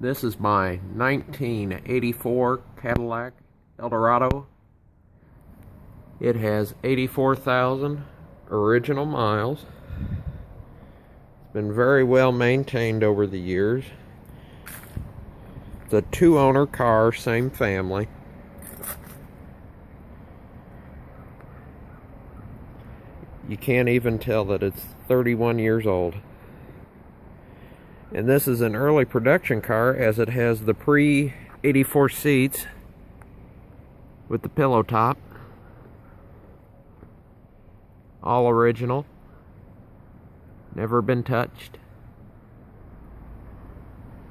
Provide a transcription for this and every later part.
This is my 1984 Cadillac Eldorado. It has 84,000 original miles. It's been very well maintained over the years. It's a two-owner car, same family. You can't even tell that it's 31 years old. And this is an early production car, as it has the pre-84 seats with the pillow top. All original. Never been touched.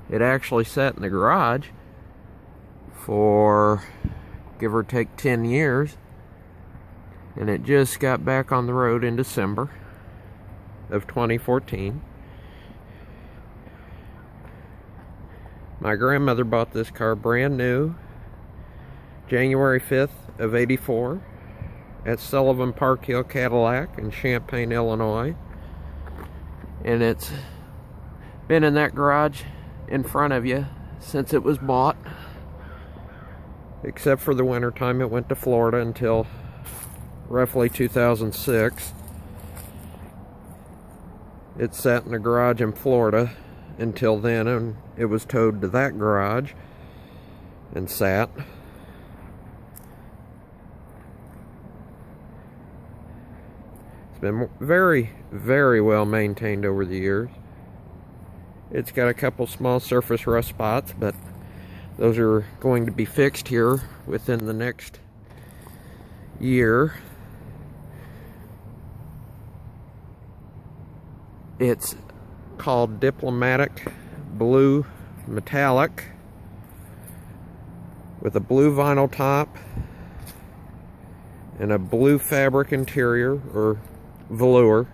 It actually sat in the garage for give or take 10 years. And it just got back on the road in December of 2014. My grandmother bought this car brand new January 5th of 84 at Sullivan Park Hill Cadillac in Champaign, Illinois. And it's been in that garage in front of you since it was bought. Except for the winter time, it went to Florida until roughly 2006. It sat in the garage in Florida until then, and it was towed to that garage and sat. It's been very, very well maintained over the years. It's got a couple small surface rust spots, but those are going to be fixed here within the next year. It's called Diplomatic Blue Metallic with a blue vinyl top and a blue fabric interior, or velour.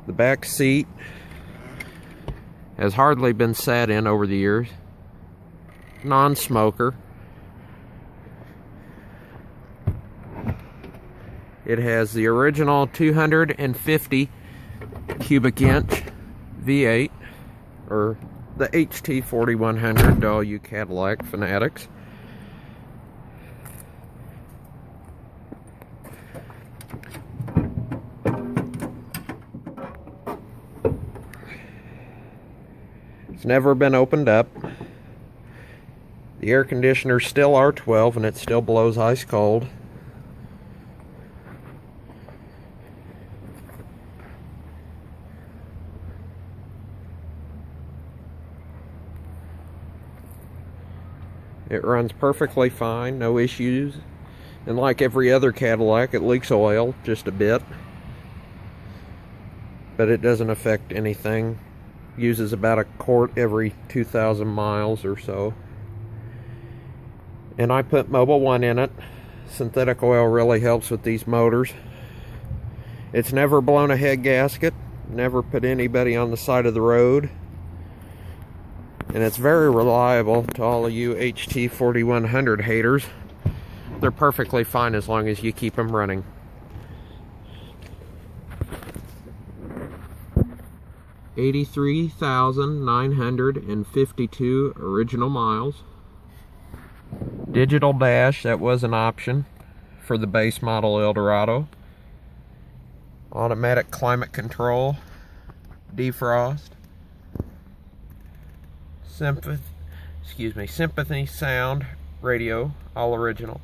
The back seat has hardly been sat in over the years. Non-smoker. It has the original 250 cubic inch V8, or the HT 4100 to all you Cadillac fanatics. It's never been opened up. The air conditioner's still R12 and it still blows ice cold. It runs perfectly fine, no issues. And like every other Cadillac, it leaks oil just a bit. But it doesn't affect anything. Uses about a quart every 2,000 miles or so. And I put Mobil 1 in it. Synthetic oil really helps with these motors. It's never blown a head gasket. Never put anybody on the side of the road. And it's very reliable to all of you HT 4100 haters. They're perfectly fine as long as you keep them running. $83,952 original miles. Digital dash, that was an option for the base model Eldorado. Automatic climate control, defrost. Sympathy sound radio, all original.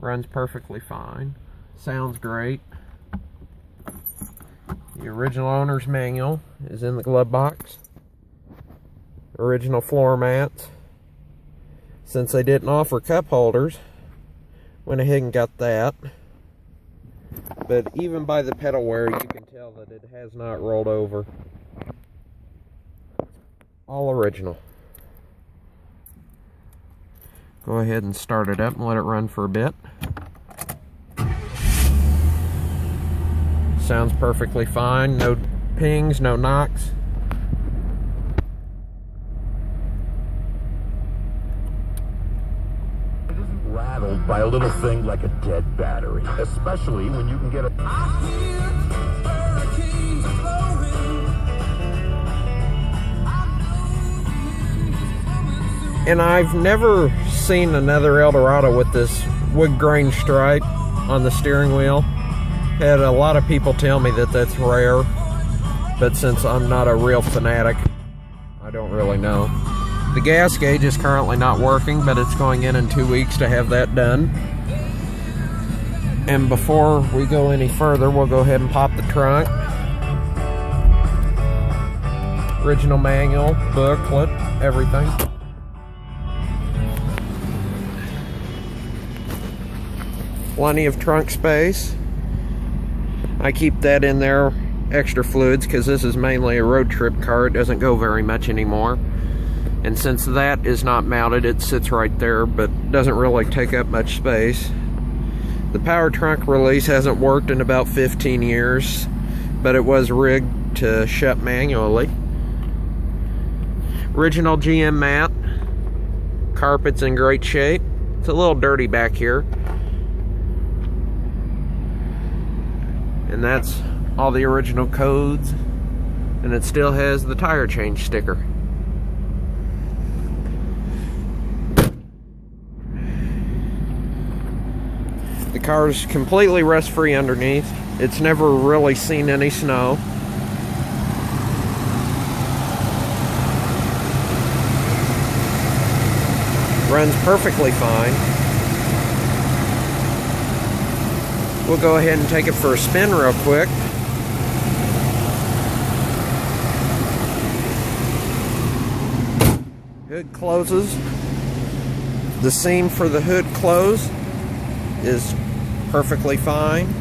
Runs perfectly fine. Sounds great. The original owner's manual is in the glove box. Original floor mats. Since they didn't offer cup holders, went ahead and got that. But even by the pedal wear, you can tell that it has not rolled over. All original. Go ahead and start it up and let it run for a bit. Sounds perfectly fine. No pings, no knocks. Rattled by a little thing like a dead battery, especially when you can get a... I hear hurricanes blowing. And I've never seen another Eldorado with this wood grain stripe on the steering wheel. Had a lot of people tell me that that's rare, but since I'm not a real fanatic, I don't really know. The gas gauge is currently not working, but it's going in 2 weeks to have that done. And before we go any further, we'll go ahead and pop the trunk. Original manual, booklet, everything. Plenty of trunk space. I keep that in there, extra fluids, because this is mainly a road trip car. It doesn't go very much anymore. And since that is not mounted, it sits right there, but doesn't really take up much space. The power trunk release hasn't worked in about 15 years, but it was rigged to shut manually. Original GM mat. Carpet's in great shape. It's a little dirty back here. And that's all the original codes. And it still has the tire change sticker. The car's completely rust-free underneath. It's never really seen any snow. Runs perfectly fine. We'll go ahead and take it for a spin real quick. Hood closes. The seam for the hood close is perfectly fine.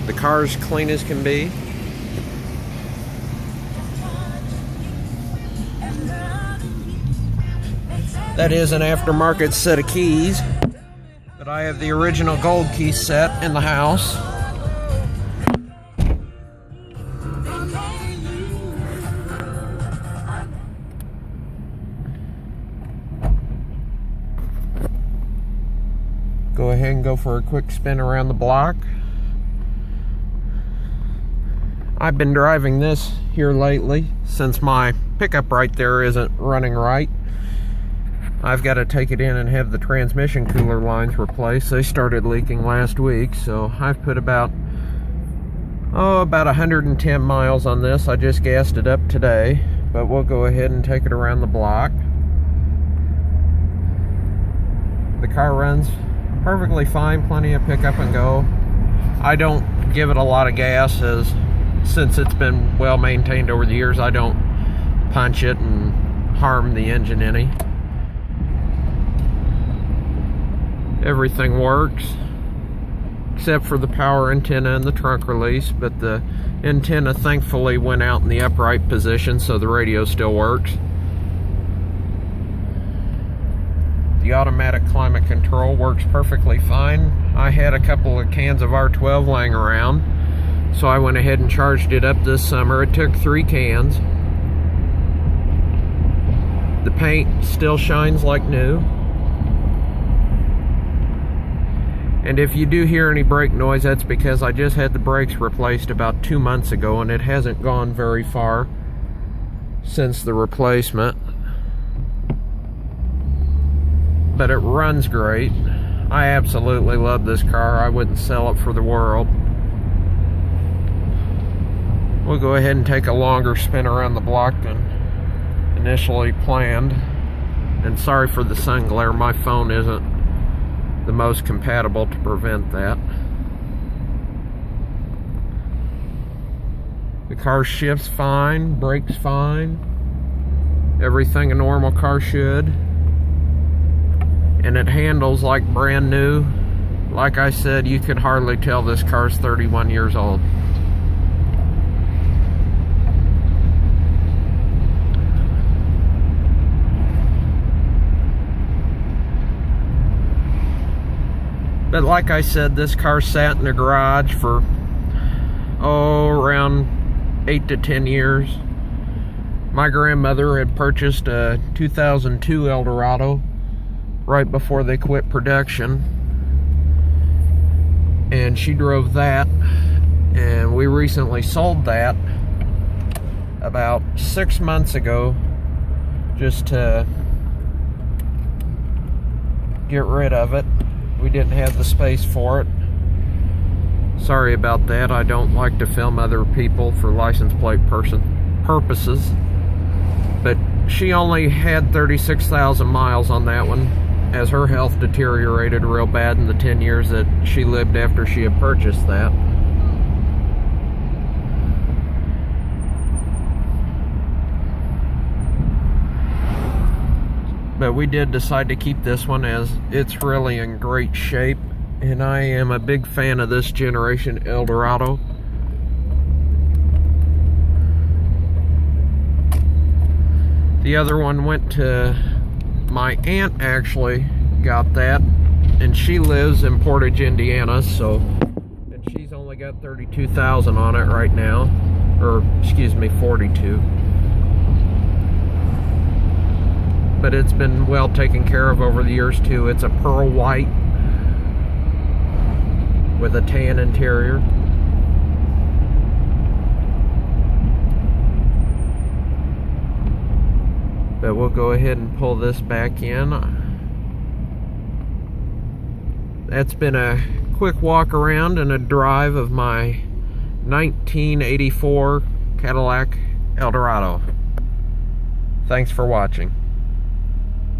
The car's clean as can be. That is an aftermarket set of keys, but I have the original gold key set in the house. Go ahead and go for a quick spin around the block. I've been driving this here lately since my pickup right there isn't running right. I've got to take it in and have the transmission cooler lines replaced. They started leaking last week, so I've put about 110 miles on this. I just gassed it up today, but we'll go ahead and take it around the block. The car runs perfectly fine, plenty of pick up and go. I don't give it a lot of gas, since it's been well maintained over the years. I don't punch it and harm the engine any. Everything works except for the power antenna and the trunk release, but the antenna thankfully went out in the upright position, so the radio still works. The automatic climate control works perfectly fine. I had a couple of cans of R12 laying around, so I went ahead and charged it up this summer. It took 3 cans. The paint still shines like new. And if you do hear any brake noise, that's because I just had the brakes replaced about 2 months ago, and it hasn't gone very far since the replacement. But it runs great. I absolutely love this car. I wouldn't sell it for the world. We'll go ahead and take a longer spin around the block than initially planned. And sorry for the sun glare, my phone isn't the most compatible to prevent that. The car shifts fine, brakes fine, everything a normal car should. And it handles like brand new. Like I said, you could hardly tell this car's 31 years old. But like I said, this car sat in the garage for, around 8 to 10 years. My grandmother had purchased a 2002 Eldorado right before they quit production. And she drove that. And we recently sold that about 6 months ago just to get rid of it. We didn't have the space for it. Sorry about that. I don't like to film other people for license plate purposes. But she only had 36,000 miles on that one, as her health deteriorated real bad in the 10 years that she lived after she had purchased that. But we did decide to keep this one as it's really in great shape, and I am a big fan of this generation Eldorado. The other one went to my aunt, actually got that, and she lives in Portage, Indiana, so, and she's only got 32,000 on it right now, or excuse me, 42. But it's been well taken care of over the years too. It's a pearl white with a tan interior. But we'll go ahead and pull this back in. That's been a quick walk around and a drive of my 1984 Cadillac Eldorado. Thanks for watching.